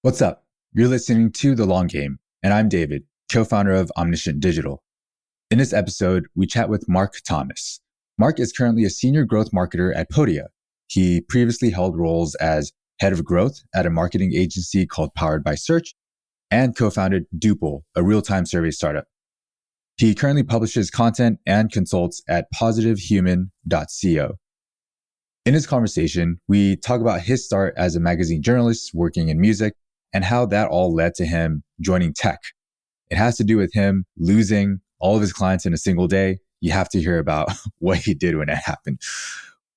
What's up? You're listening to The Long Game, and I'm David, co-founder of Omniscient Digital. In this episode, we chat with Marc Thomas. Marc is currently a senior growth marketer at Podia. He previously held roles as head of growth at a marketing agency called Powered by Search and co-founded Dupol, a real-time survey startup. He currently publishes content and consults at positivehuman.co. In this conversation, we talk about his start as a magazine journalist working in music and how that all led to him joining tech. It has to do with him losing all of his clients in a single day. You have to hear about what he did when it happened.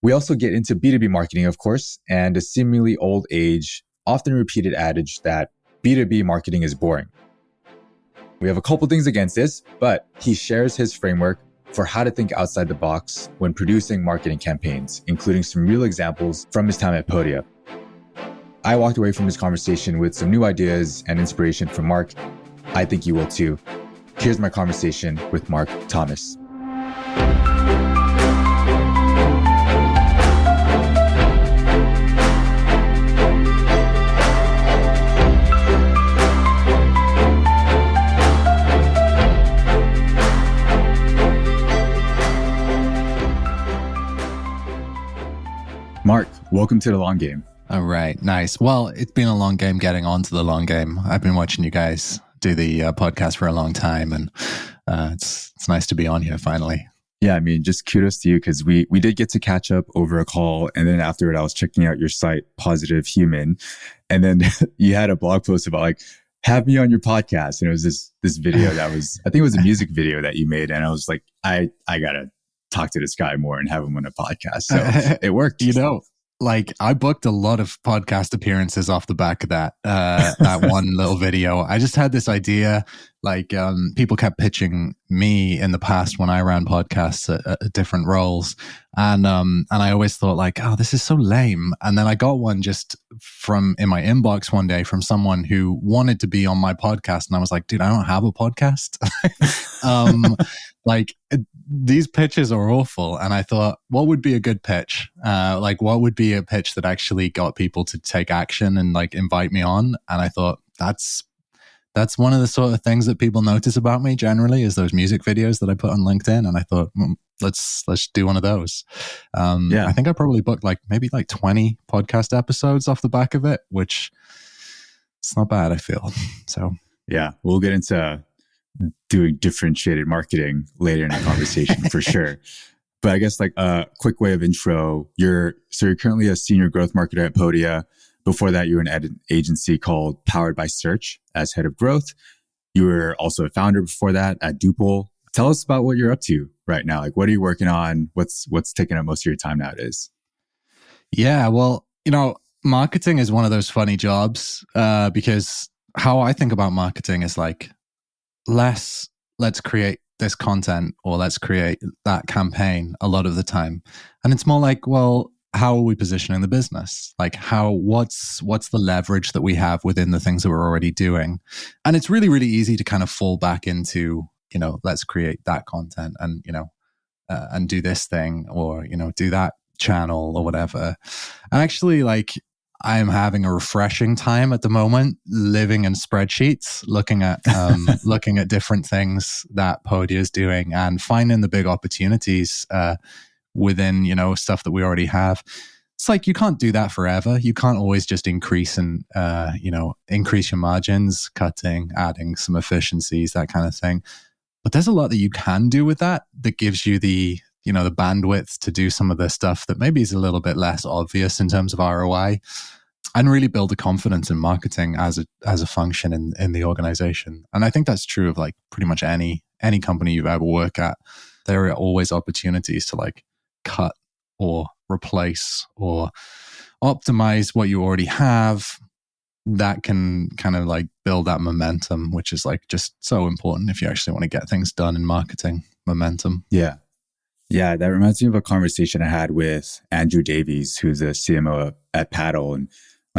We also get into B2B marketing, of course, and a seemingly old age, often repeated adage that B2B marketing is boring. We have a couple things against this, but he shares his framework for how to think outside the box when producing marketing campaigns, including some real examples from his time at Podia. I walked away from this conversation with some new ideas and inspiration from Marc. I think you will too. Here's my conversation with Marc Thomas. Marc, welcome to The Long Game. All right, nice. Well, it's been a long game getting onto The Long Game. I've been watching you guys do the podcast for a long time, and it's nice to be on here finally. Yeah, I mean, just kudos to you because we did get to catch up over a call, and then after it, I was checking out your site, Positive Human, and then you had a blog post about like, have me on your podcast, and it was this video that was, I think it was a music video that you made, and I was like, I gotta talk to this guy more and have him on a podcast. So it worked. Like I booked a lot of podcast appearances off the back of that one little video. I just had this idea, like people kept pitching me in the past when I ran podcasts at different roles. And I always thought like, oh, this is so lame. And then I got one just from in my inbox one day from someone who wanted to be on my podcast. And I was like, dude, I don't have a podcast. Like these pitches are awful. And I thought, what would be a good pitch? Like what would be a pitch that actually got people to take action and like invite me on? And I thought that's one of the sort of things that people notice about me generally is those music videos that I put on LinkedIn. And I thought, let's do one of those. I think I probably booked maybe 20 podcast episodes off the back of it, which it's not bad, I feel. So yeah, we'll get into doing differentiated marketing later in the conversation for sure. But I guess like a quick way of intro, you're currently a senior growth marketer at Podia. Before that, you were in an agency called Powered by Search as head of growth. You were also a founder before that at Dupol. Tell us about what you're up to right now. Like, what are you working on? What's taking up most of your time nowadays? Yeah, well, marketing is one of those funny jobs because how I think about marketing is like, let's create this content or let's create that campaign a lot of the time. And it's more like, well, how are we positioning the business? Like what's the leverage that we have within the things that we're already doing? And it's really, really easy to kind of fall back into, let's create that content and, and do this thing or, do that channel or whatever. And actually I'm having a refreshing time at the moment, living in spreadsheets, looking at different things that Podia is doing and finding the big opportunities within stuff that we already have. It's like you can't do that forever. You can't always just increase your margins, cutting, adding some efficiencies, that kind of thing. But there's a lot that you can do with that gives you the the bandwidth to do some of the stuff that maybe is a little bit less obvious in terms of ROI, and really build the confidence in marketing as a function in the organization. And I think that's true of like pretty much any company you've ever worked at. There are always opportunities to cut or replace or optimize what you already have that can kind of build that momentum, which is just so important if you actually want to get things done in marketing. Momentum. Yeah, that reminds me of a conversation I had with Andrew Davies, who's a CMO at Paddle. And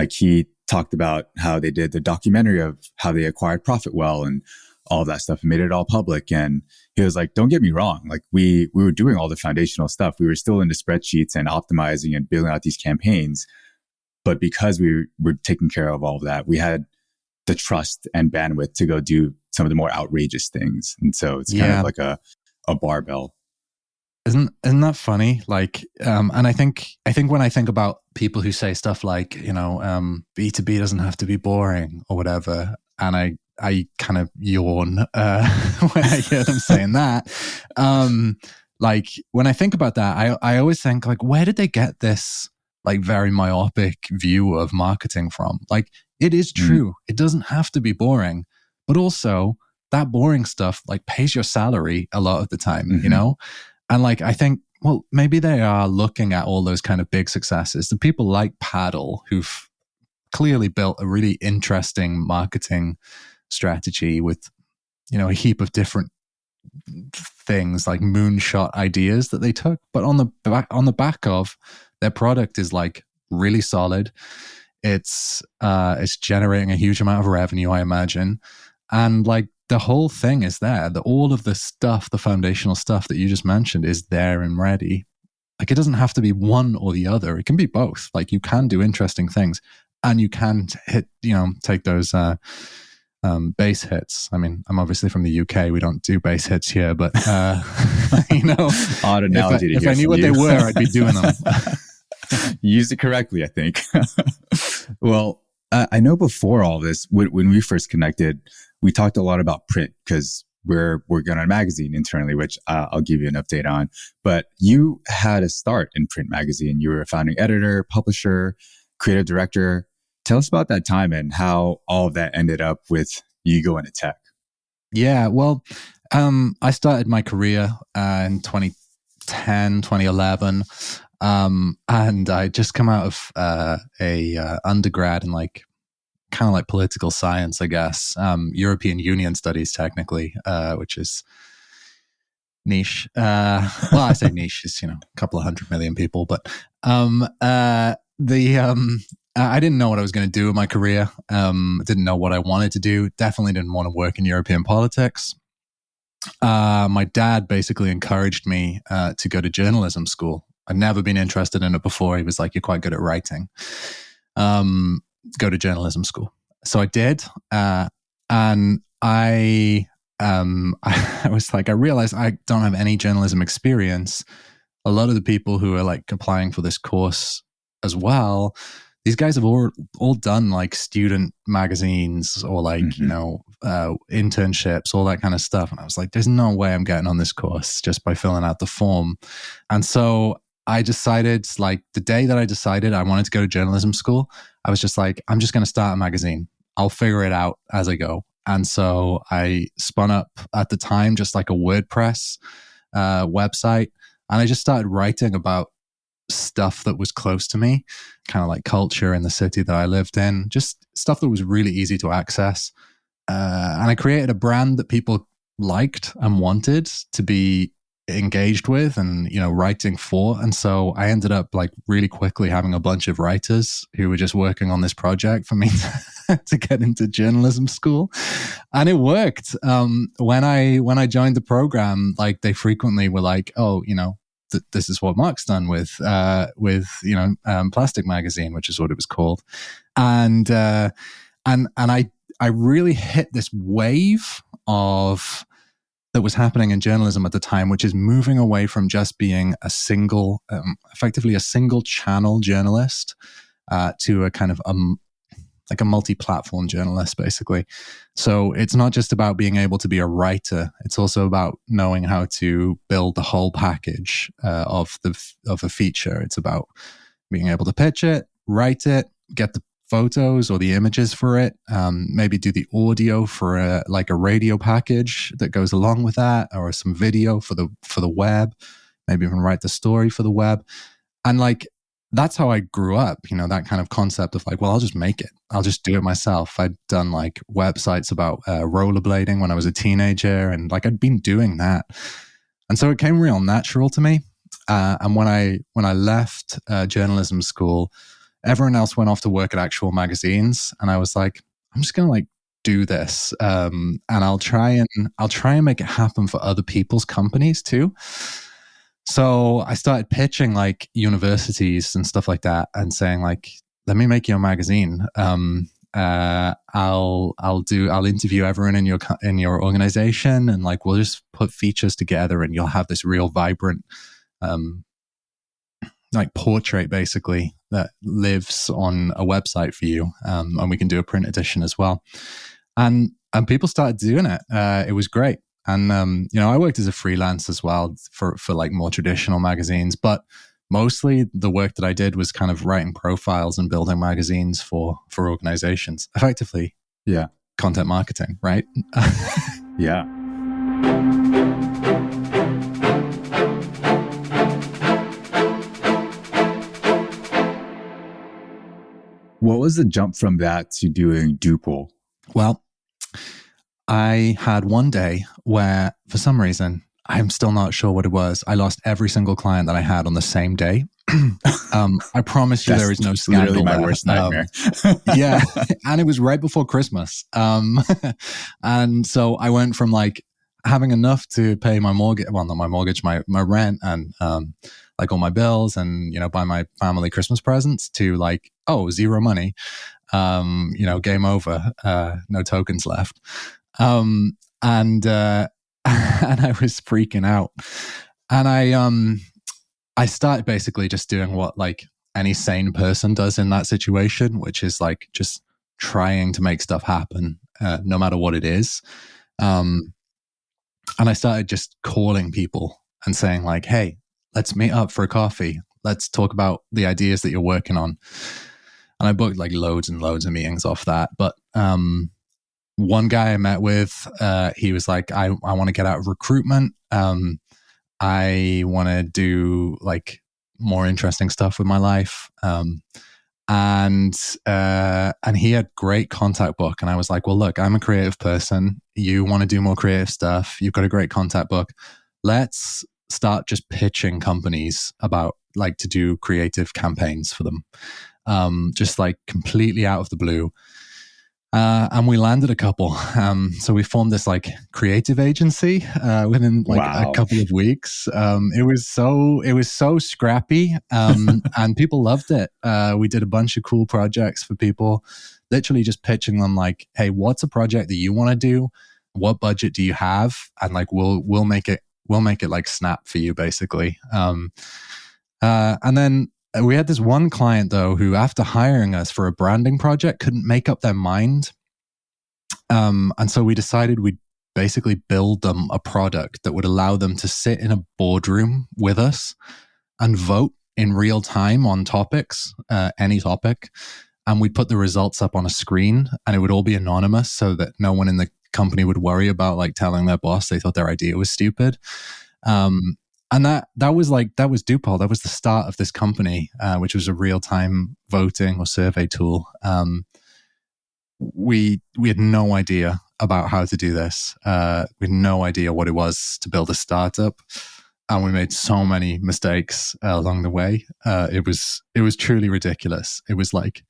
he talked about how they did the documentary of how they acquired ProfitWell and all of that stuff and made it all public. And he was like, don't get me wrong. We were doing all the foundational stuff. We were still into spreadsheets and optimizing and building out these campaigns. But because we were taking care of all of that, we had the trust and bandwidth to go do some of the more outrageous things. And so it's kind of like a barbell. Isn't that funny? Like, and I think when I think about people who say stuff like, B2B doesn't have to be boring or whatever, and I kind of yawn when I hear them saying that. Like when I think about that, I always think like, where did they get this like very myopic view of marketing from? Like, it is true. It doesn't have to be boring, but also that boring stuff like pays your salary a lot of the time, And like, I think, well, maybe they are looking at all those kind of big successes. The people like Paddle, who've clearly built a really interesting marketing strategy with, a heap of different things like moonshot ideas that they took. But on the back of their product is like really solid. It's generating a huge amount of revenue, I imagine. And like, the whole thing is there. All of the stuff, the foundational stuff that you just mentioned is there and ready. Like, it doesn't have to be one or the other. It can be both. Like, you can do interesting things and you can take those bass hits. I mean, I'm obviously from the UK. We don't do bass hits here, but, odd analogy if I knew what they were, I'd be doing them. You used it correctly, I think. Well, I know before all this, when we first connected, we talked a lot about print because we're working on a magazine internally, which I'll give you an update on. But you had a start in print magazine. You were a founding editor, publisher, creative director. Tell us about that time and how all of that ended up with you going to tech. Yeah, well, I started my career in 2010, 2011. And I just come out of a undergrad in like kind of like political science, I guess, European Union studies, technically, which is niche. Well, I say niche is a couple of 100 million people, but I didn't know what I was going to do in my career. Didn't know what I wanted to do. Definitely didn't want to work in European politics. My dad basically encouraged me to go to journalism school. I'd never been interested in it before. He was like, "You're quite good at writing. Go to journalism school." So I did. And I was like, I realized I don't have any journalism experience. A lot of the people who are like applying for this course as well, these guys have all done like student magazines or like, internships, all that kind of stuff. And I was like, there's no way I'm getting on this course just by filling out the form. And so I decided, like the day that I decided I wanted to go to journalism school, I was just like, I'm just going to start a magazine. I'll figure it out as I go. And so I spun up at the time just like a WordPress website. And I just started writing about stuff that was close to me, kind of like culture in the city that I lived in, just stuff that was really easy to access. And I created a brand that people liked and wanted to be engaged with and writing for. And so I ended up like really quickly having a bunch of writers who were just working on this project for me to get into journalism school. And it worked. When I joined the program, like they frequently were like, "Oh, this is what Marc's done with Plastic Magazine," which is what it was called. And I really hit this wave of that was happening in journalism at the time, which is moving away from just being effectively a single channel journalist to a kind of like a multi-platform journalist, basically. So it's not just about being able to be a writer; it's also about knowing how to build the whole package of a feature. It's about being able to pitch it, write it, get the photos or the images for it, maybe do the audio for a radio package that goes along with that, or some video for the web, maybe even write the story for the web. And like, that's how I grew up, that kind of concept of like, well, I'll just make it. I'll just do it myself. I'd done like websites about rollerblading when I was a teenager, and like I'd been doing that. And so it came real natural to me. And when I left journalism school, everyone else went off to work at actual magazines, and I was like, I'm just gonna like do this, and I'll try and make it happen for other people's companies too. So I started pitching like universities and stuff like that, and saying like, let me make you a magazine. I'll interview everyone in your organization, and like we'll just put features together, and you'll have this real vibrant like portrait basically that lives on a website for you, and we can do a print edition as well. And people started doing it. It was great. And I worked as a freelance as well for like more traditional magazines, but mostly the work that I did was kind of writing profiles and building magazines for organizations. Effectively, yeah, content marketing, right? Yeah. What was the jump from that to doing Dupol? Well, I had one day where, for some reason, I'm still not sure what it was, I lost every single client that I had on the same day. I promise you, there is no scandal. Literally my worst nightmare. Yeah, and it was right before Christmas. And so I went from like having enough to pay my mortgage, well, not my mortgage, my rent, and like all my bills, and buy my family Christmas presents, to like, zero money. Game over. No tokens left. And I was freaking out. And I started basically just doing what like any sane person does in that situation, which is like just trying to make stuff happen, no matter what it is. And I started just calling people and saying like, hey, let's meet up for a coffee. Let's talk about the ideas that you're working on. And I booked like loads and loads of meetings off that. But one guy I met with, he was like, I want to get out of recruitment. I want to do like more interesting stuff with my life. And he had great contact book. And I was like, well, look, I'm a creative person. You want to do more creative stuff. You've got a great contact book. Let's start just pitching companies about like to do creative campaigns for them. Just like completely out of the blue. And we landed a couple. So we formed this like creative agency within like a couple of weeks. It was so scrappy, and people loved it. We did a bunch of cool projects for people, literally just pitching them like, hey, what's a project that you want to do? What budget do you have? And like, we'll make it like snap for you, basically. And then we had this one client though, who after hiring us for a branding project couldn't make up their mind. And so we decided we'd basically build them a product that would allow them to sit in a boardroom with us and vote in real time on topics, any topic. And we'd put the results up on a screen, and it would all be anonymous so that no one in the company would worry about like telling their boss they thought their idea was stupid. And that was Dupol. That was the start of this company, which was a real-time voting or survey tool. We had no idea about how to do this. We had no idea what it was to build a startup, and we made so many mistakes along the way. It was truly ridiculous. It was like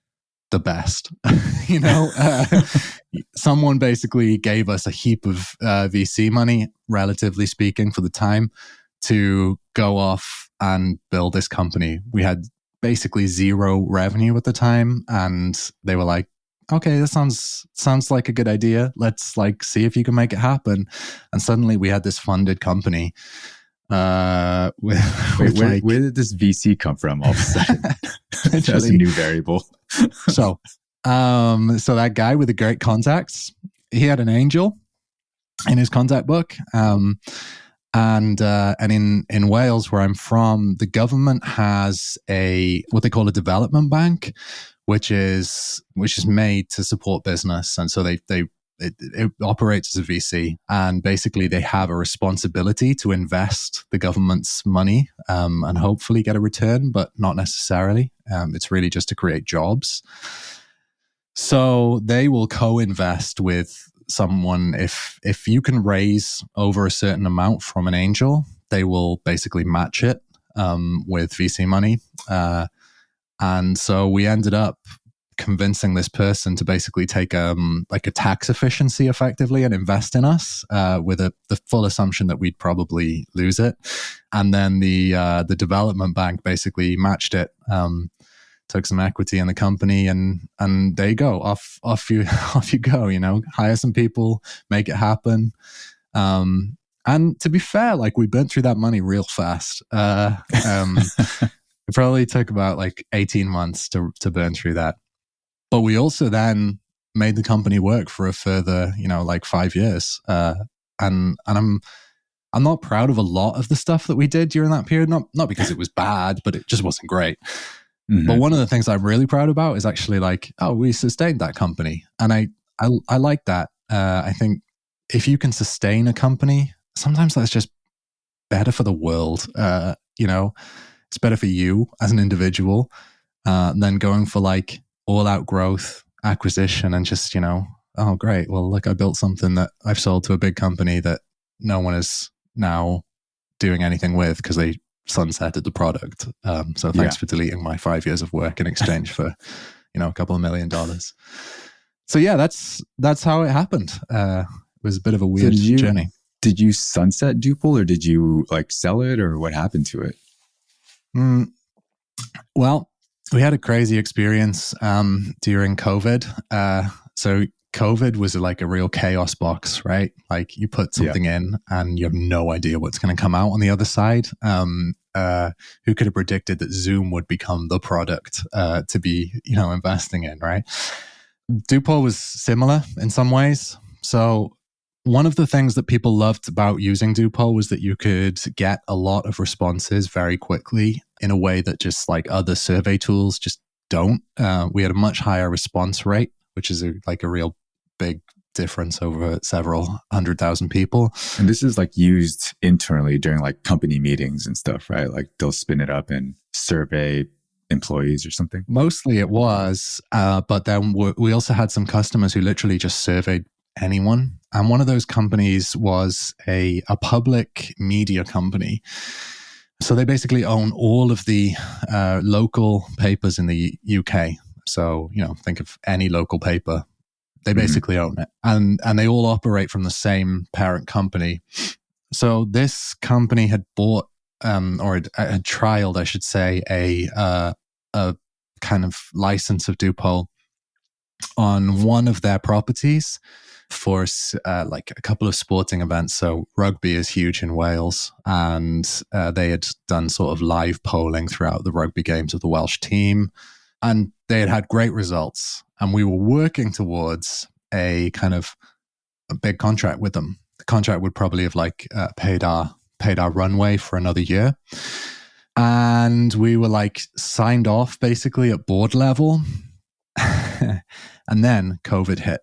the best, Someone basically gave us a heap of VC money, relatively speaking, for the time, to go off and build this company. We had basically zero revenue at the time, and they were like, okay, that sounds like a good idea. Let's like see if you can make it happen. And suddenly we had this funded company. Where did this VC come from all of a sudden? That's a new variable. So that guy with the great contacts, he had an angel in his contact book. And in Wales, where I'm from, the government has what they call a development bank, which is made to support business, and so it operates as a VC, and basically they have a responsibility to invest the government's money and hopefully get a return, but not necessarily. It's really just to create jobs. So they will co-invest with someone. If you can raise over a certain amount from an angel, they will basically match it with VC money. And so we ended up convincing this person to basically take like a tax efficiency effectively and invest in us with the full assumption that we'd probably lose it. And then the development bank basically matched it took some equity in the company, and there you go, off you go, hire some people, make it happen. And to be fair, like, we burnt through that money real fast. It probably took about like 18 months to burn through that. But we also then made the company work for a further, like 5 years. And I'm not proud of a lot of the stuff that we did during that period, not because it was bad, but it just wasn't great. Mm-hmm. But one of the things I'm really proud about is actually like, we sustained that company. And I like that. I think if you can sustain a company, sometimes that's just better for the world. It's better for you as an individual than going for like all out growth, acquisition, and just, oh, great. Well, look, I built something that I've sold to a big company that no one is now doing anything with because they sunsetted the product. So thanks for deleting my 5 years of work in exchange for, a couple of $1 million. So yeah, that's how it happened. It was a bit of a weird journey. Did you sunset Dupol, or did you like sell it, or what happened to it? Well, we had a crazy experience during COVID. So COVID was like a real chaos box, right? Like, you put something in and you have no idea what's going to come out on the other side. Who could have predicted that Zoom would become the product to be, investing in, right? Dupol was similar in some ways. So one of the things that people loved about using Dupol was that you could get a lot of responses very quickly in a way that just like other survey tools just don't. We had a much higher response rate, which is a real big difference over several 100,000 people. And this is like used internally during like company meetings and stuff, right? Like they'll spin it up and survey employees or something. Mostly it was, but then we also had some customers who literally just surveyed anyone. And one of those companies was a public media company. So they basically own all of the local papers in the UK. So, think of any local paper. They basically own it. And they all operate from the same parent company. So this company had bought, or had trialed, I should say, a kind of license of Dupol on one of their properties for like a couple of sporting events. So rugby is huge in Wales, and they had done sort of live polling throughout the rugby games of the Welsh team, and they had great results. And we were working towards a kind of a big contract with them. The contract would probably have like paid our runway for another year. And we were like signed off basically at board level. And then COVID hit.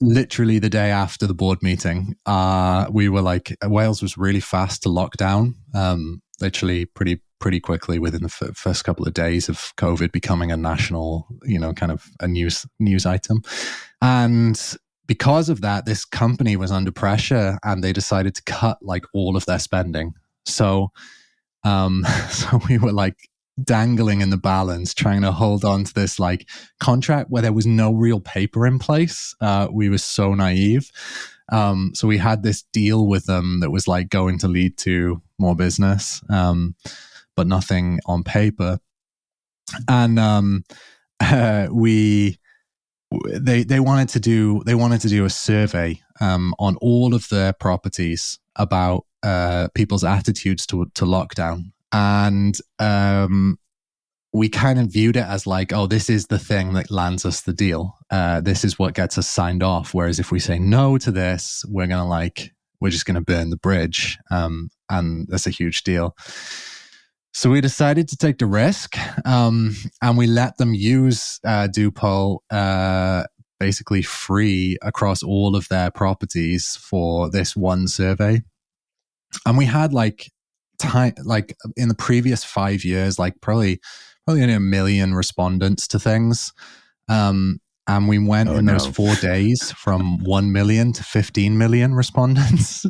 Literally the day after the board meeting, we were like, Wales was really fast to lock down. Literally pretty quickly within the first couple of days of COVID becoming a national, kind of a news item. And because of that, this company was under pressure, and they decided to cut like all of their spending. So we were like dangling in the balance, trying to hold on to this like contract where there was no real paper in place. We were so naive. So we had this deal with them that was like going to lead to more business, but nothing on paper. And they wanted to do a survey on all of their properties about people's attitudes to lockdown. And we kind of viewed it as like, oh, this is the thing that lands us the deal. This is what gets us signed off. Whereas if we say no to this, we're just going to burn the bridge. And that's a huge deal. So we decided to take the risk, and we let them use Dupol basically free across all of their properties for this one survey. And we had like in the previous 5 years, like probably only 1 million respondents to things. And we went those 4 days from 1 million to 15 million respondents.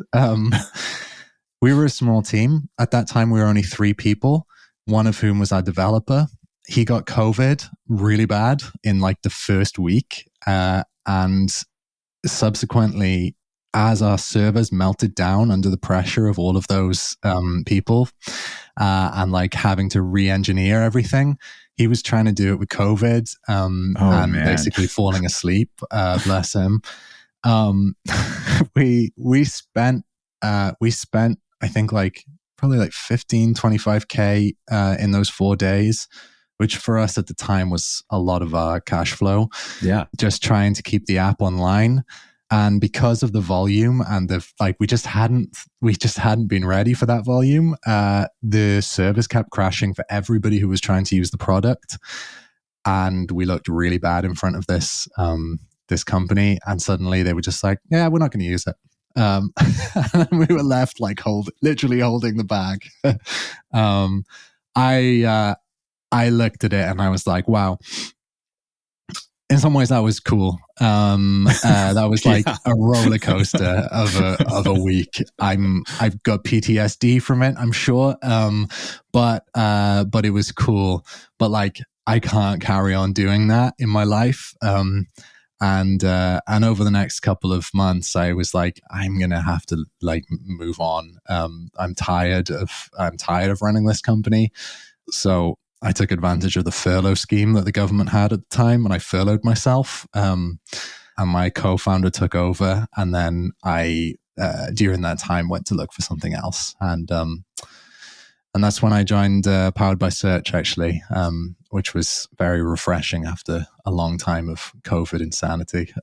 We were a small team. At that time, we were only 3 people, one of whom was our developer. He got COVID really bad in like the first week. And subsequently, as our servers melted down under the pressure of all of those people and like having to re-engineer everything. He was trying to do it with COVID and basically falling asleep. Bless him. We spent I think like probably like 25K in those 4 days, which for us at the time was a lot of our cash flow. Yeah. Just trying to keep the app online. And because of the volume and we just hadn't been ready for that volume. The service kept crashing for everybody who was trying to use the product. And we looked really bad in front of this company. And suddenly they were just like, yeah, we're not going to use it. And we were left like literally holding the bag. I looked at it and I was like, wow. In some ways that was cool. That was like a roller coaster of a week. I've got PTSD from it, I'm sure. But it was cool. But like, I can't carry on doing that in my life. And over the next couple of months, I was like, I'm gonna have to like move on. I'm tired of running this company. So I took advantage of the furlough scheme that the government had at the time, and I furloughed myself. And my co-founder took over, and then I, during that time, went to look for something else, and that's when I joined Powered by Search, actually, which was very refreshing after a long time of COVID insanity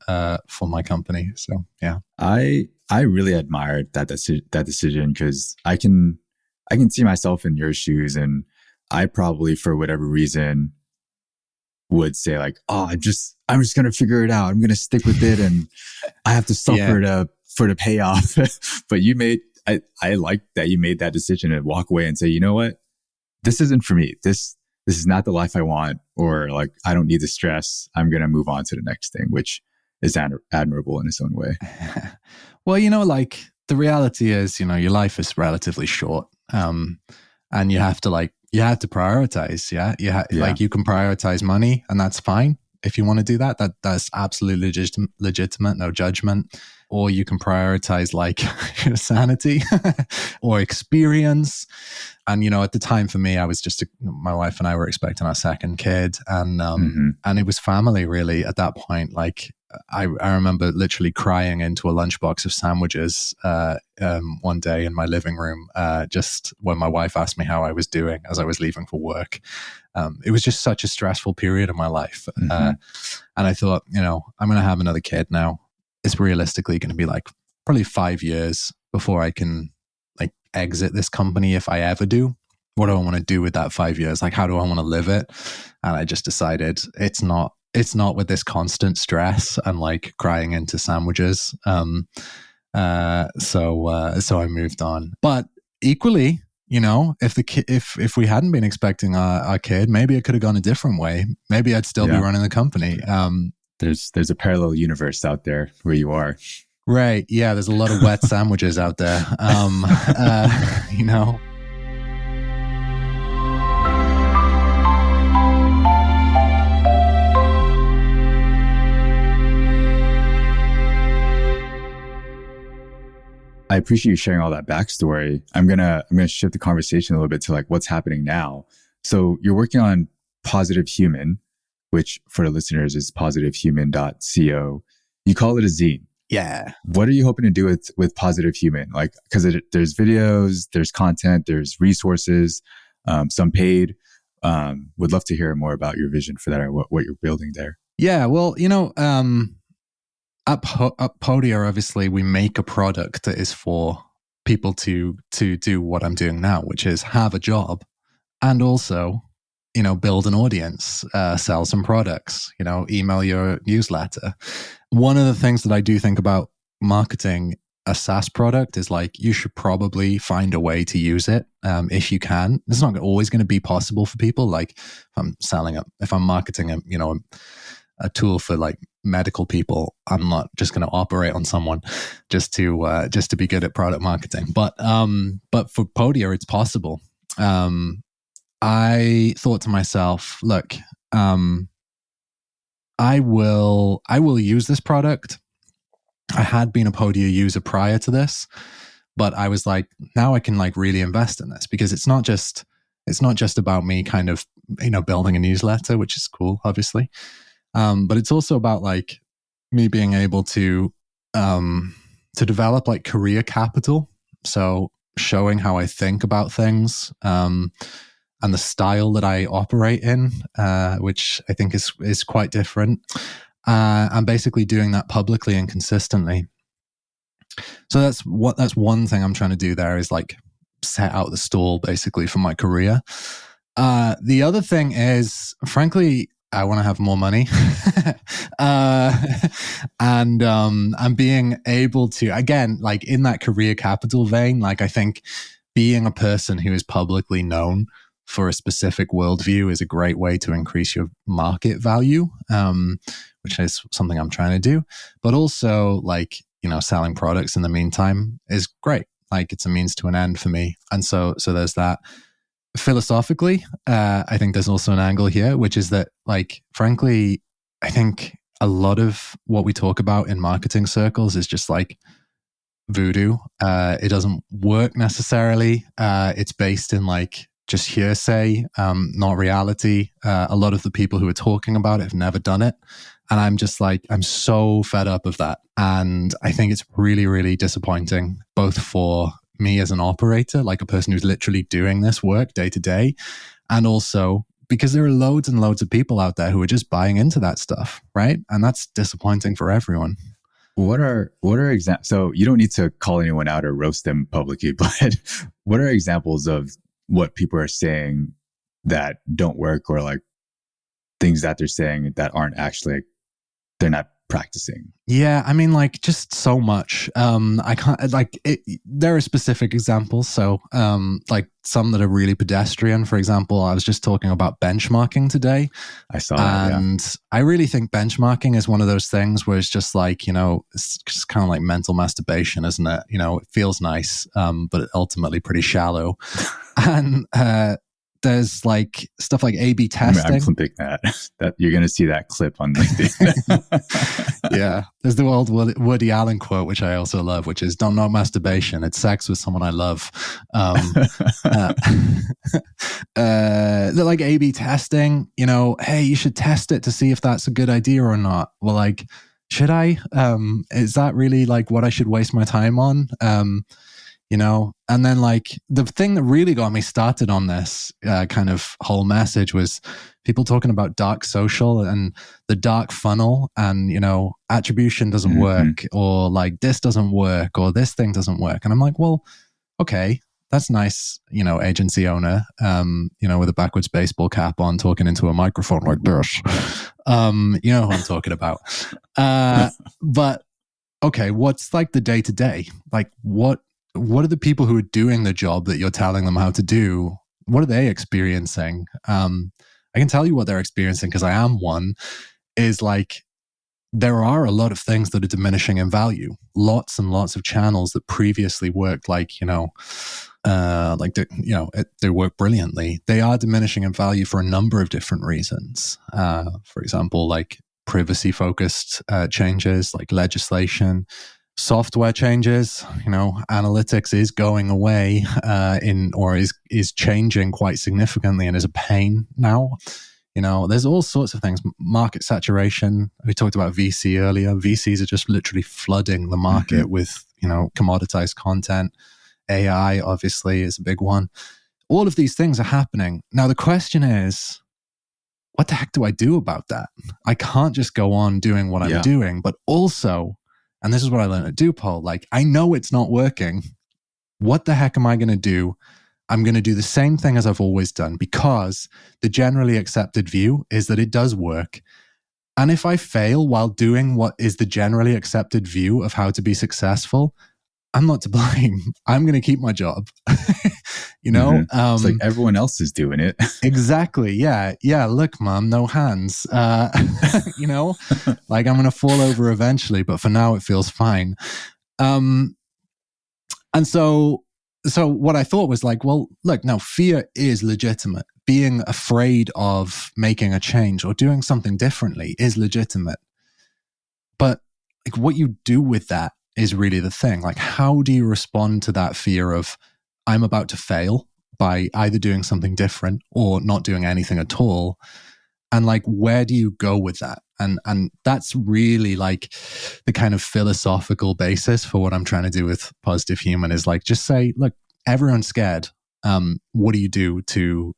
for my company. So yeah, I really admired that decision because I can see myself in your shoes, and I probably, for whatever reason, would say like, oh, I'm just going to figure it out. I'm going to stick with it, and I have to suffer for the payoff. But I like that you made that decision and walk away and say, you know what, this isn't for me. This is not the life I want, or like, I don't need the stress. I'm going to move on to the next thing, which is admirable in its own way. Well, like the reality is, your life is relatively short. And you have to prioritize. Yeah. Like you can prioritize money, and that's fine. If you want to do that, that's absolutely legitimate, no judgment. Or you can prioritize like sanity or experience. And, at the time for me, I was my wife and I were expecting our second kid, and it was family really at that point. Like I remember literally crying into a lunchbox of sandwiches one day in my living room, just when my wife asked me how I was doing as I was leaving for work. It was just such a stressful period of my life. And I thought, I'm going to have another kid now. It's realistically going to be like probably 5 years before I can like exit this company, if I ever do. What do I want to do with that 5 years? Like, how do I want to live it? And I just decided it's not with this constant stress and like crying into sandwiches. So I moved on. But equally, if we hadn't been expecting our kid, maybe it could have gone a different way. Maybe I'd still be running the company. There's a parallel universe out there where you are. Right. Yeah. There's a lot of wet sandwiches out there. I appreciate you sharing all that backstory. I'm gonna shift the conversation a little bit to like what's happening now. So you're working on Positive Human, which for the listeners is positivehuman.co. You call it a zine. Yeah. What are you hoping to do with Positive Human? Like, because there's videos, there's content, there's resources, some paid. Would love to hear more about your vision for that, or what you're building there. Yeah. Well, at Podia, obviously, we make a product that is for people to do what I'm doing now, which is have a job and also, build an audience, sell some products, email your newsletter. One of the things that I do think about marketing a SaaS product is like, you should probably find a way to use it if you can. It's not always going to be possible for people. Like if I'm marketing a tool for like medical people, I'm not just going to operate on someone just to be good at product marketing. But for Podia, it's possible. I thought to myself, look, I will use this product I had been a Podia user prior to this, but I was like, now I can like really invest in this, because it's not just about me kind of, building a newsletter, which is cool, obviously. But it's also about like me being able to develop like career capital. So showing how I think about things, and the style that I operate in, which I think is quite different. I'm basically doing that publicly and consistently. So that's one thing I'm trying to do there, is like set out the stall basically for my career. The other thing is, frankly, I want to have more money. And I'm being able to, again, like in that career capital vein, like I think being a person who is publicly known for a specific worldview is a great way to increase your market value, which is something I'm trying to do. But also, like, selling products in the meantime is great. Like, it's a means to an end for me. And so there's that. Philosophically, I think there's also an angle here, which is that, like, frankly, I think a lot of what we talk about in marketing circles is just like voodoo. It doesn't work necessarily. It's based in like just hearsay, not reality. A lot of the people who are talking about it have never done it. And I'm just like, I'm so fed up of that. And I think it's really, really disappointing, both for me as an operator, like a person who's literally doing this work day to day, and also because there are loads and loads of people out there who are just buying into that stuff, right? And that's disappointing for everyone. What are examples? So you don't need to call anyone out or roast them publicly, but what are examples of what people are saying that don't work, or like things that they're saying that aren't actually, they're not practicing? Yeah, I mean, like, just so much. I can't, like, there are specific examples. So, like, some that are really pedestrian. For example, I was just talking about benchmarking today. I saw that, and I really think benchmarking is one of those things where it's just like, it's just kind of like mental masturbation, isn't it? It feels nice, but ultimately pretty shallow. And there's like stuff like A/B testing. I'm clipping that you're going to see that clip on LinkedIn. Yeah. There's the old Woody Allen quote, which I also love, which is, "Don't know masturbation. It's sex with someone I love." They're like A/B testing, hey, you should test it to see if that's a good idea or not. Well, like, should I? Is that really like what I should waste my time on? And then like the thing that really got me started on this kind of whole message was people talking about dark social and the dark funnel, and, attribution doesn't work, or like this doesn't work, or this thing doesn't work. And I'm like, well, okay, that's nice, agency owner, with a backwards baseball cap on, talking into a microphone like this. You know who I'm talking about. But okay, what's like the day to day? Like, what are the people who are doing the job that you're telling them how to do? What are they experiencing? I can tell you what they're experiencing, because I am one, is like, there are a lot of things that are diminishing in value. Lots and lots of channels that previously worked like, they work brilliantly. They are diminishing in value for a number of different reasons. For example, like privacy focused changes, like legislation, software changes, analytics is going away is changing quite significantly and is a pain now. There's all sorts of things. Market saturation. We talked about VC earlier. VCs are just literally flooding the market with, commoditized content. AI obviously is a big one. All of these things are happening. Now the question is, what the heck do I do about that? I can't just go on doing what I'm doing, but also, and this is what I learned at Dupol, like, I know it's not working. What the heck am I going to do? I'm going to do the same thing as I've always done, because the generally accepted view is that it does work. And if I fail while doing what is the generally accepted view of how to be successful, I'm not to blame. I'm going to keep my job. It's like everyone else is doing it. Exactly. Yeah. Look, mom, no hands. Like, I'm going to fall over eventually, but for now it feels fine. And so what I thought was like, well, look, now fear is legitimate. Being afraid of making a change or doing something differently is legitimate. But like what you do with that is really the thing. Like, how do you respond to that fear of I'm about to fail by either doing something different or not doing anything at all? And like, where do you go with that? And that's really like the kind of philosophical basis for what I'm trying to do with Positive Human is like, just say, look, everyone's scared. What do you do to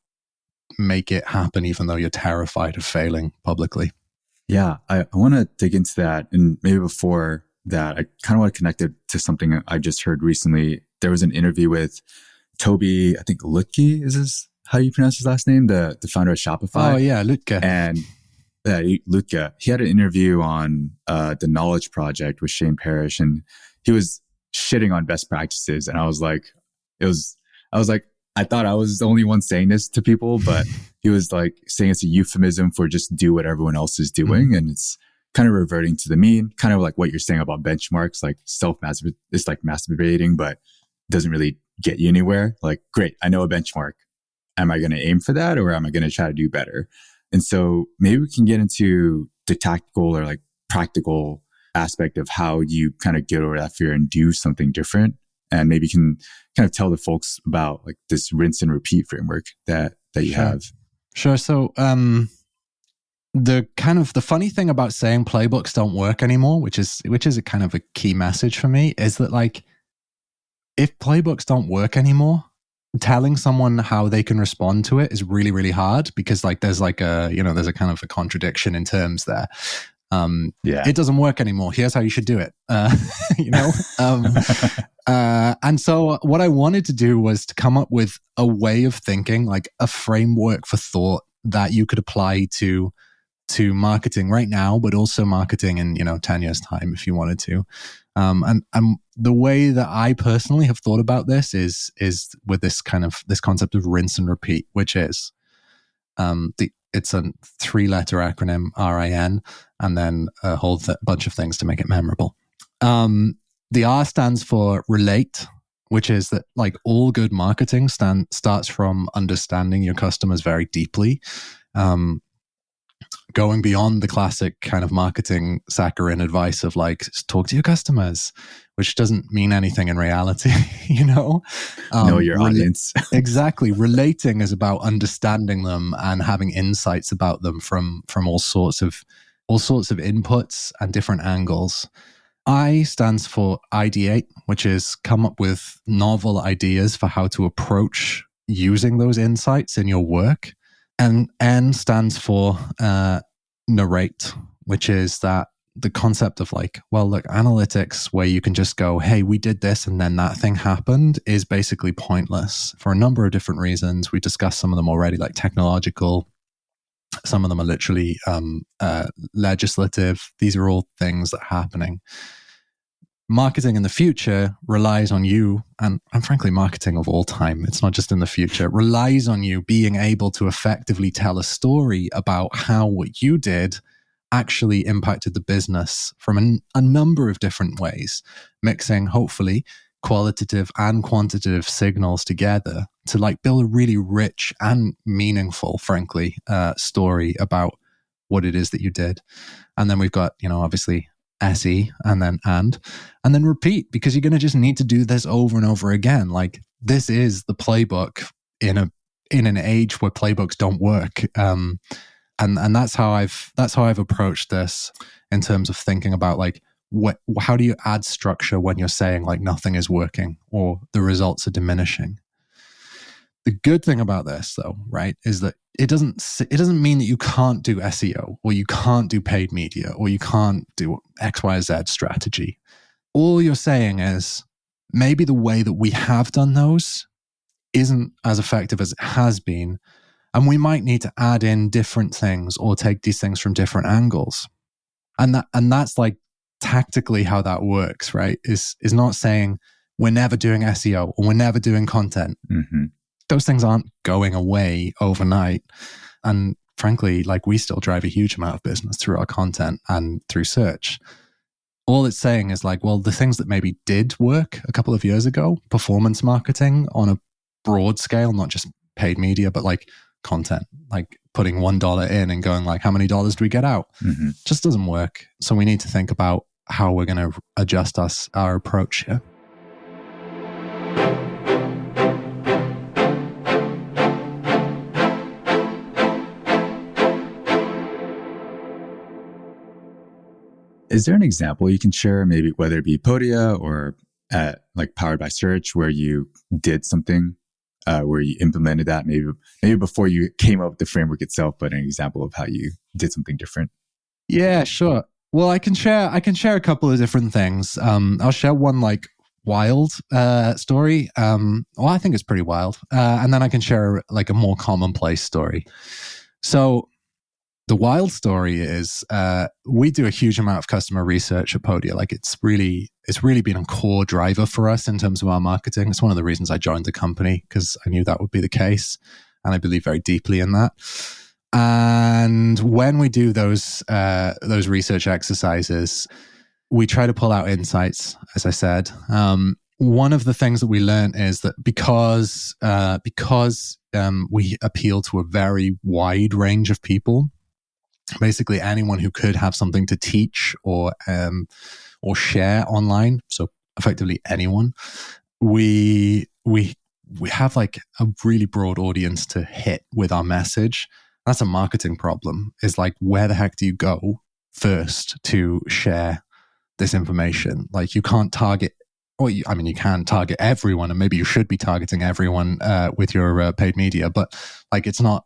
make it happen, even though you're terrified of failing publicly? Yeah, I want to dig into that. And maybe before that, I kind of want to connect it to something I just heard recently. There was an interview with Toby, I think Lutke is his, how do you pronounce his last name? The founder of Shopify. Oh yeah, Lutke. And Lutke, he had an interview on the Knowledge Project with Shane Parrish, and he was shitting on best practices. And I was like, I thought I was the only one saying this to people, but he was like saying it's a euphemism for just do what everyone else is doing. Mm-hmm. And it's kind of reverting to the mean, kind of like what you're saying about benchmarks, like it's like masturbating, but doesn't really get you anywhere. Like, great, I know a benchmark. Am I going to aim for that, or am I going to try to do better? And so maybe we can get into the tactical or like practical aspect of how you kind of get over that fear and do something different. And maybe you can kind of tell the folks about like this rinse and repeat framework that you have. Sure. So the funny thing about saying playbooks don't work anymore, which is a kind of a key message for me, is that like, if playbooks don't work anymore, telling someone how they can respond to it is really, really hard, because like there's like there's a kind of a contradiction in terms there. It doesn't work anymore. Here's how you should do it. And so what I wanted to do was to come up with a way of thinking, like a framework for thought that you could apply to marketing right now, but also marketing in 10 years time if you wanted to. And the way that I personally have thought about this is with this concept of rinse and repeat, which is it's a 3-letter acronym, RIN, and then a whole bunch of things to make it memorable. The R stands for relate, which is that like all good marketing starts from understanding your customers very deeply. Going beyond the classic kind of marketing saccharine advice of like, talk to your customers, which doesn't mean anything in reality, know your audience. Exactly. Relating is about understanding them and having insights about them from all sorts of inputs and different angles. I stands for ideate, which is come up with novel ideas for how to approach using those insights in your work. And N stands for narrate, which is that the concept of like, well, look, analytics where you can just go, hey, we did this and then that thing happened is basically pointless for a number of different reasons. We discussed some of them already, like technological. Some of them are literally legislative. These are all things that are happening. Marketing in the future relies on you, and frankly, marketing of all time, it's not just in the future, relies on you being able to effectively tell a story about how what you did actually impacted the business from a number of different ways, mixing, hopefully, qualitative and quantitative signals together to like build a really rich and meaningful, frankly, story about what it is that you did. And then we've got, obviously, SE and then repeat, because you're going to just need to do this over and over again. Like this is the playbook in an age where playbooks don't work. And that's how I've approached this in terms of thinking about like how do you add structure when you're saying like nothing is working or the results are diminishing. The good thing about this though, right, is that it doesn't mean that you can't do SEO or you can't do paid media or you can't do XYZ strategy. All you're saying is maybe the way that we have done those isn't as effective as it has been. And we might need to add in different things or take these things from different angles. And that's like tactically how that works, right? Is not saying we're never doing SEO or we're never doing content. Mm-hmm. Those things aren't going away overnight. And frankly, like we still drive a huge amount of business through our content and through search. All it's saying is like, well, the things that maybe did work a couple of years ago, performance marketing on a broad scale, not just paid media, but like content, like putting $1 in and going like, how many dollars do we get out? Mm-hmm. Just doesn't work. So we need to think about how we're going to adjust our approach here. Is there an example you can share, maybe whether it be Podia or like Powered by Search, where you did something, where you implemented that, maybe before you came up with the framework itself, but an example of how you did something different? Yeah, sure. Well, I can share a couple of different things. I'll share one like wild story. Well, I think it's pretty wild. And then I can share like a more commonplace story. So the wild story is we do a huge amount of customer research at Podia. Like it's really been a core driver for us in terms of our marketing. It's one of the reasons I joined the company, because I knew that would be the case, and I believe very deeply in that. And when we do those research exercises, we try to pull out insights, as I said. One of the things that we learned is that because we appeal to a very wide range of people, basically anyone who could have something to teach or share online, so effectively anyone, we have like a really broad audience to hit with our message. That's a marketing problem. Is like, where the heck do you go first to share this information? Like, you can't target, you can target everyone, and maybe you should be targeting everyone with your paid media, but like it's not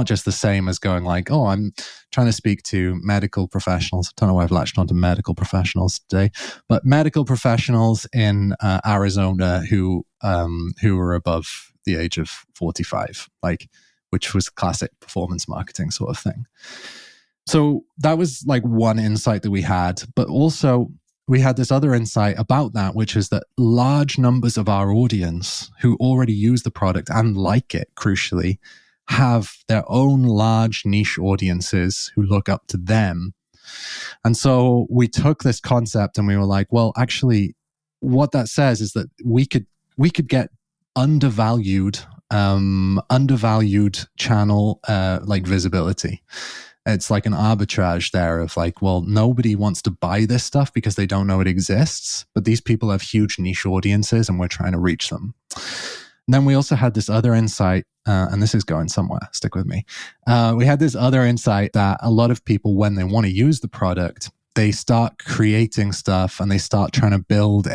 just the same as going like, oh, I'm trying to speak to medical professionals. I don't know why I've latched onto medical professionals today, but medical professionals in Arizona who are above the age of 45, like, which was classic performance marketing sort of thing. So that was like one insight that we had, but also we had this other insight about that, which is that large numbers of our audience who already use the product and like it, crucially, have their own large niche audiences who look up to them. And so we took this concept and we were like, well, actually, what that says is that we could get undervalued channel like visibility. It's like an arbitrage there of like, well, nobody wants to buy this stuff because they don't know it exists, but these people have huge niche audiences and we're trying to reach them. And then we also had this other insight, and this is going somewhere, stick with me. We had this other insight that a lot of people, when they want to use the product, they start creating stuff and they start trying to build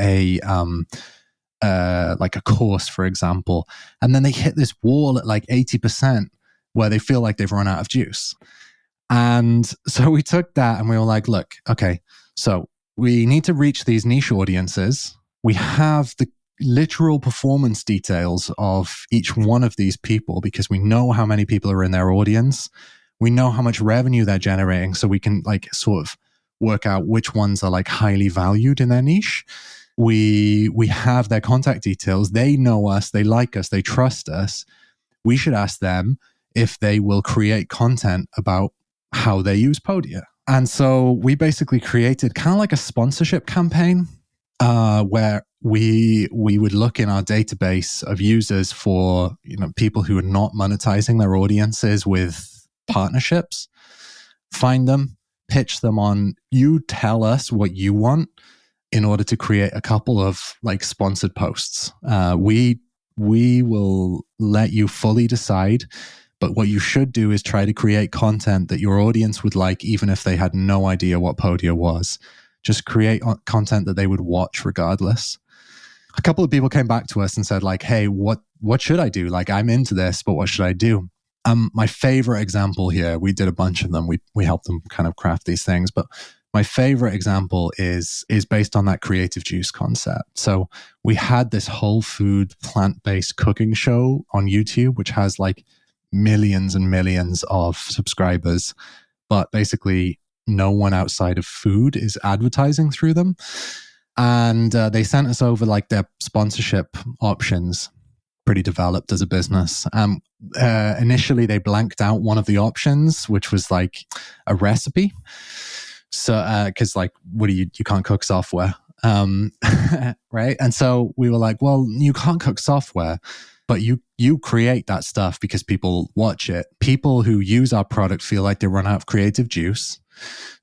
like a course, for example. And then they hit this wall at like 80% where they feel like they've run out of juice. And so we took that and we were like, look, okay, so we need to reach these niche audiences. We have the literal performance details of each one of these people because we know how many people are in their audience. We know how much revenue they're generating. So we can like sort of work out which ones are like highly valued in their niche. We have their contact details. They know us. They like us. They trust us. We should ask them if they will create content about how they use Podia. And so we basically created kind of like a sponsorship campaign where we would look in our database of users for, people who are not monetizing their audiences with partnerships, find them, pitch them on, you tell us what you want in order to create a couple of like sponsored posts. We will let you fully decide, but what you should do is try to create content that your audience would like, even if they had no idea what Podia was. Just create content that they would watch regardless. A couple of people came back to us and said like, hey, what should I do? Like, I'm into this, but what should I do? My favorite example here, we did a bunch of them. We helped them kind of craft these things, but my favorite example is based on that creative juice concept. So we had this whole food plant-based cooking show on YouTube, which has like millions and millions of subscribers, but basically no one outside of food is advertising through them. And they sent us over like their sponsorship options, pretty developed as a business. Initially, they blanked out one of the options, which was like a recipe. So, because like, you can't cook software, right? And so we were like, well, you can't cook software, but you create that stuff because people watch it. People who use our product feel like they run out of creative juice.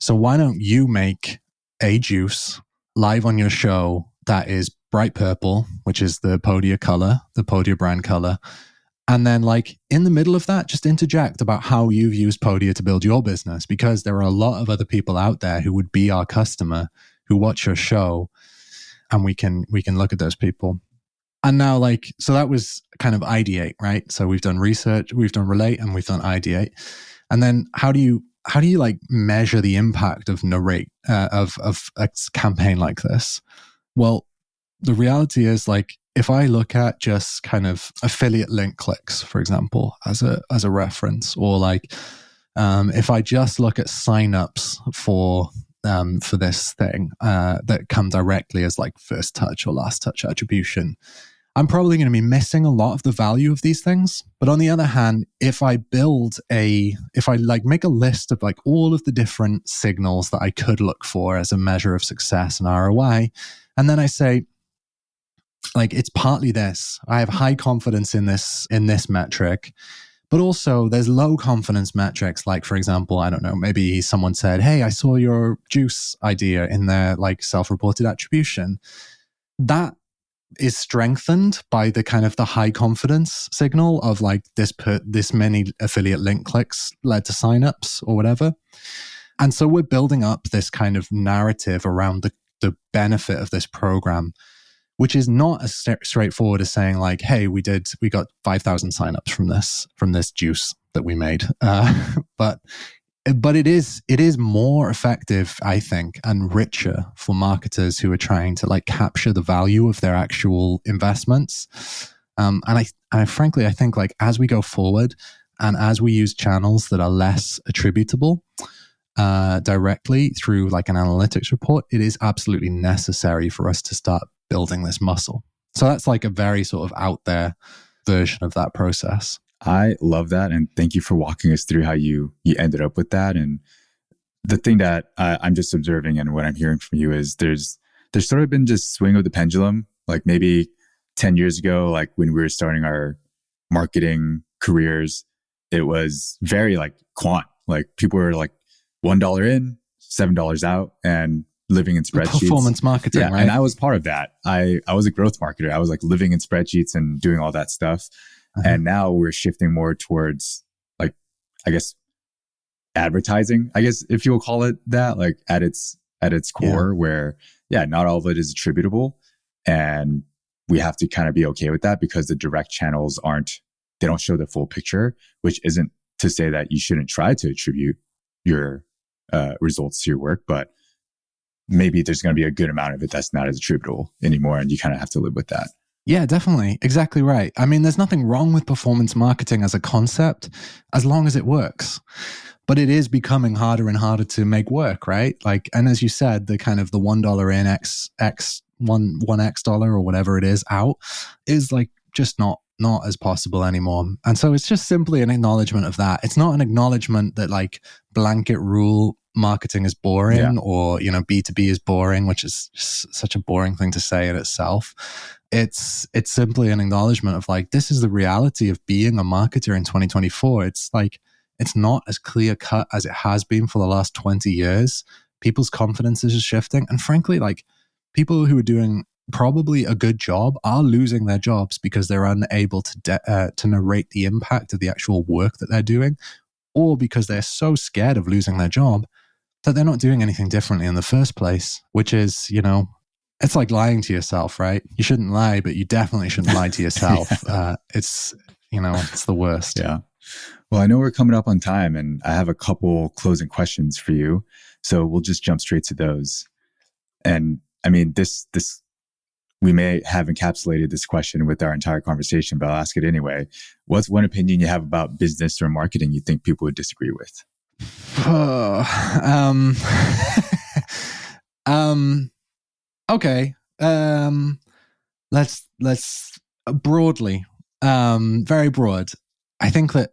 So why don't you make a juice live on your show that is bright purple, which is the Podia color, the Podia brand color. And then like in the middle of that, just interject about how you've used Podia to build your business, because there are a lot of other people out there who would be our customer who watch your show, and we can look at those people. And now like, so that was kind of ideate, right? So we've done research, we've done relate, and we've done ideate. And then how do you like measure the impact of narrate, of a campaign like this? Well, the reality is like, if I look at just kind of affiliate link clicks, for example, as a reference, or like if I just look at signups for this thing that come directly as like first touch or last touch attribution, I'm probably going to be missing a lot of the value of these things. But on the other hand, if I like make a list of like all of the different signals that I could look for as a measure of success and ROI, and then I say, like, it's partly this. I have high confidence in this metric, but also there's low confidence metrics. Like, for example, I don't know, maybe someone said, hey, I saw your juice idea in their like self-reported attribution. That is strengthened by the kind of the high confidence signal of like this many affiliate link clicks led to signups or whatever. And so we're building up this kind of narrative around the benefit of this program, which is not as straightforward as saying like, hey, we got 5,000 signups from this juice that we made. But it is more effective, I think, and richer for marketers who are trying to like capture the value of their actual investments. And I frankly, I think like as we go forward and as we use channels that are less attributable directly through like an analytics report, it is absolutely necessary for us to start building this muscle. So that's like a very sort of out there version of that process. I love that. And thank you for walking us through how you ended up with that. And the thing that I'm just observing and what I'm hearing from you is there's sort of been just swing of the pendulum. Like maybe 10 years ago, like when we were starting our marketing careers, it was very like quant. Like people were like $1 in, $7 out, and living in spreadsheets. Performance marketing, yeah, right? And I was part of that. I was a growth marketer. I was like living in spreadsheets and doing all that stuff. And now we're shifting more towards like, I guess, advertising, I guess, if you'll call it that, like at its core, where, not all of it is attributable. And we have to kind of be okay with that because the direct channels they don't show the full picture, which isn't to say that you shouldn't try to attribute your results to your work, but maybe there's going to be a good amount of it that's not as attributable anymore. And you kind of have to live with that. Yeah, definitely. Exactly right. I mean, there's nothing wrong with performance marketing as a concept, as long as it works. But it is becoming harder and harder to make work, right? Like, and as you said, the kind of the $1 in X $1 or whatever it is out is like just not as possible anymore. And so it's just simply an acknowledgement of that. It's not an acknowledgement that like blanket rule marketing is boring or, B2B is boring, which is such a boring thing to say in itself. It's simply an acknowledgement of like, this is the reality of being a marketer in 2024. It's like, it's not as clear cut as it has been for the last 20 years. People's confidence is shifting. And frankly, like people who are doing probably a good job are losing their jobs because they're unable to narrate the impact of the actual work that they're doing, or because they're so scared of losing their job that they're not doing anything differently in the first place, which is, it's like lying to yourself, right? You shouldn't lie, but you definitely shouldn't lie to yourself. It's the worst. Yeah. Well, I know we're coming up on time and I have a couple closing questions for you. So we'll just jump straight to those. And I mean, this we may have encapsulated this question with our entire conversation, but I'll ask it anyway. What's one opinion you have about business or marketing you think people would disagree with? Okay. Let's broadly, very broad. I think that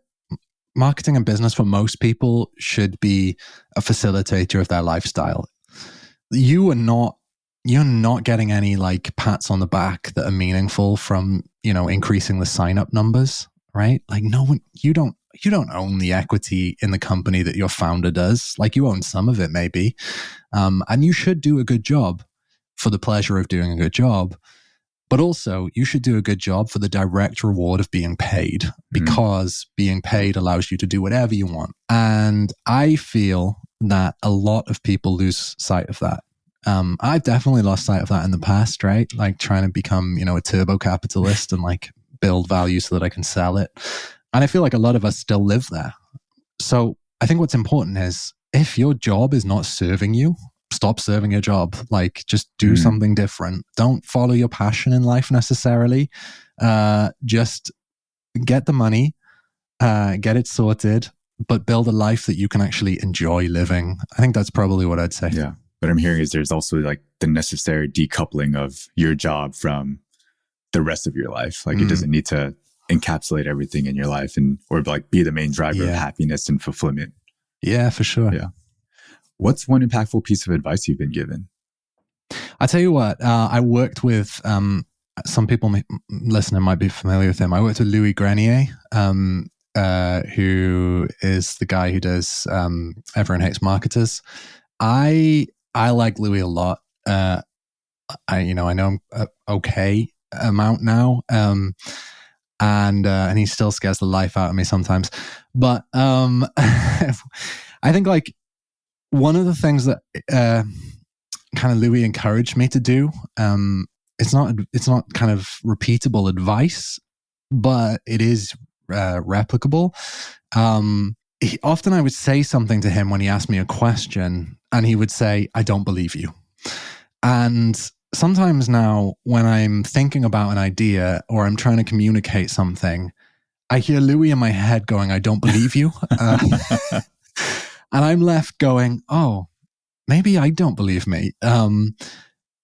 marketing and business for most people should be a facilitator of their lifestyle. You're not getting any like pats on the back that are meaningful from, increasing the sign up numbers, right? Like no one, you don't you don't own the equity in the company that your founder does. Like, you own some of it maybe. And you should do a good job for the pleasure of doing a good job. But also, you should do a good job for the direct reward of being paid, because being paid allows you to do whatever you want. And I feel that a lot of people lose sight of that. I've definitely lost sight of that in the past, right? Like trying to become, a turbo capitalist and like build value so that I can sell it. And I feel like a lot of us still live there. So I think what's important is, if your job is not serving you, stop serving your job. Like, just do something different. Don't follow your passion in life necessarily. Just get the money, get it sorted, but build a life that you can actually enjoy living. I think that's probably what I'd say. Yeah. What I'm hearing is there's also like the necessary decoupling of your job from the rest of your life. Like, it doesn't need to encapsulate everything in your life or like be the main driver of happiness and fulfillment. Yeah, for sure. Yeah. What's one impactful piece of advice you've been given? I tell you what, I worked with, some people listening might be familiar with him. I worked with Louis Grenier, who is the guy who does Everyone Hates Marketers. I like Louis a lot. I know him okay amount now, and he still scares the life out of me sometimes. But I think like one of the things that kind of Louis encouraged me to do, it's not kind of repeatable advice, but it is replicable. Often I would say something to him when he asked me a question, and he would say, "I don't believe you." And sometimes now when I'm thinking about an idea or I'm trying to communicate something, I hear Louis in my head going, "I don't believe you." And I'm left going, "Oh, maybe I don't believe me.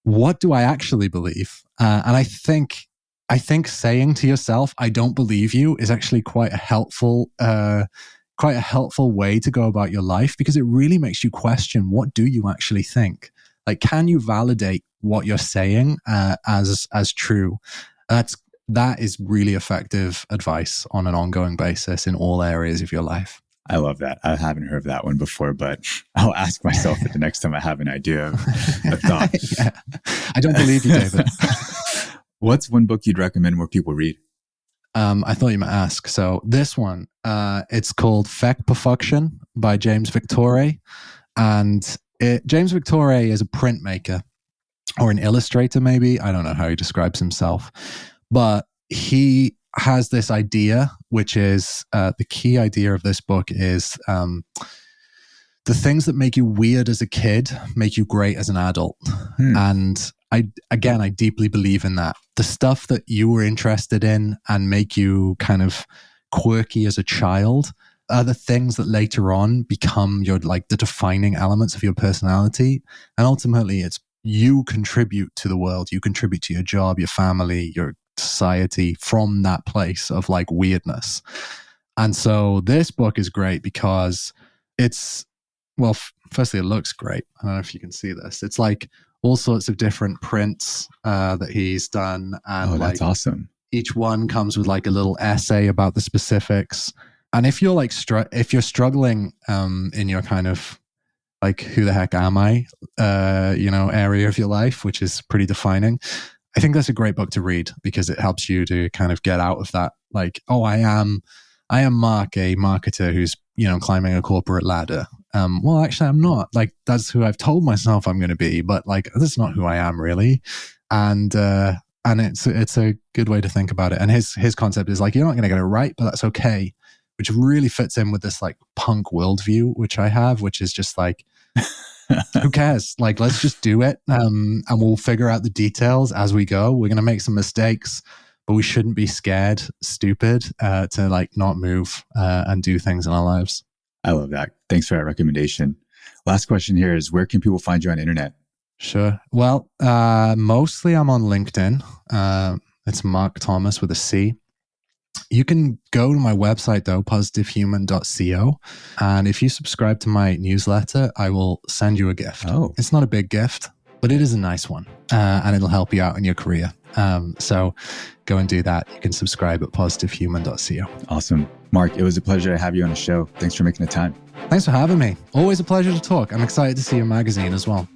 What do I actually believe?" And I think saying to yourself, "I don't believe you," is actually quite a helpful way to go about your life, because it really makes you question, what do you actually think? Like, can you validate what you're saying as true? That is really effective advice on an ongoing basis in all areas of your life. I love that. I haven't heard of that one before, but I'll ask myself it the next time I have an idea of a thought. Yeah. I don't believe you, David. What's one book you'd recommend more people read? I thought you might ask. So this one, it's called Feck Perfection by James Victore. And James Victore is a printmaker or an illustrator, maybe. I don't know how he describes himself. But he has this idea, which is the key idea of this book is the things that make you weird as a kid make you great as an adult. And I deeply believe in that. The stuff that you were interested in and make you kind of quirky as a child are the things that later on become your, like, the defining elements of your personality. And ultimately, it's you contribute to the world. You contribute to your job, your family, your society from that place of like weirdness. And so this book is great because it's, well, firstly, it looks great. I don't know if you can see this. It's like all sorts of different prints that he's done. And that's awesome. Each one comes with like a little essay about the specifics. And if you're like, if you're struggling in your kind of like, who the heck am I, area of your life, which is pretty defining, I think that's a great book to read because it helps you to kind of get out of that. Like, oh, I am Marc, a marketer who's, climbing a corporate ladder. Well, actually, I'm not. Like, that's who I've told myself I'm going to be, but like, that's not who I am really. And it's a good way to think about it. And his concept is like, you're not going to get it right, but that's okay, which really fits in with this like punk worldview, which I have, which is just like, who cares? Like, let's just do it. And we'll figure out the details as we go. We're going to make some mistakes, but we shouldn't be scared, stupid, to like not move and do things in our lives. I love that. Thanks for that recommendation. Last question here is, where can people find you on the internet? Sure. Well, mostly I'm on LinkedIn. It's Marc Thomas with a C. You can go to my website though, positivehuman.co. And if you subscribe to my newsletter, I will send you a gift. Oh. It's not a big gift, but it is a nice one. And it'll help you out in your career. So go and do that. You can subscribe at positivehuman.co. Awesome. Marc, it was a pleasure to have you on the show. Thanks for making the time. Thanks for having me. Always a pleasure to talk. I'm excited to see your magazine as well.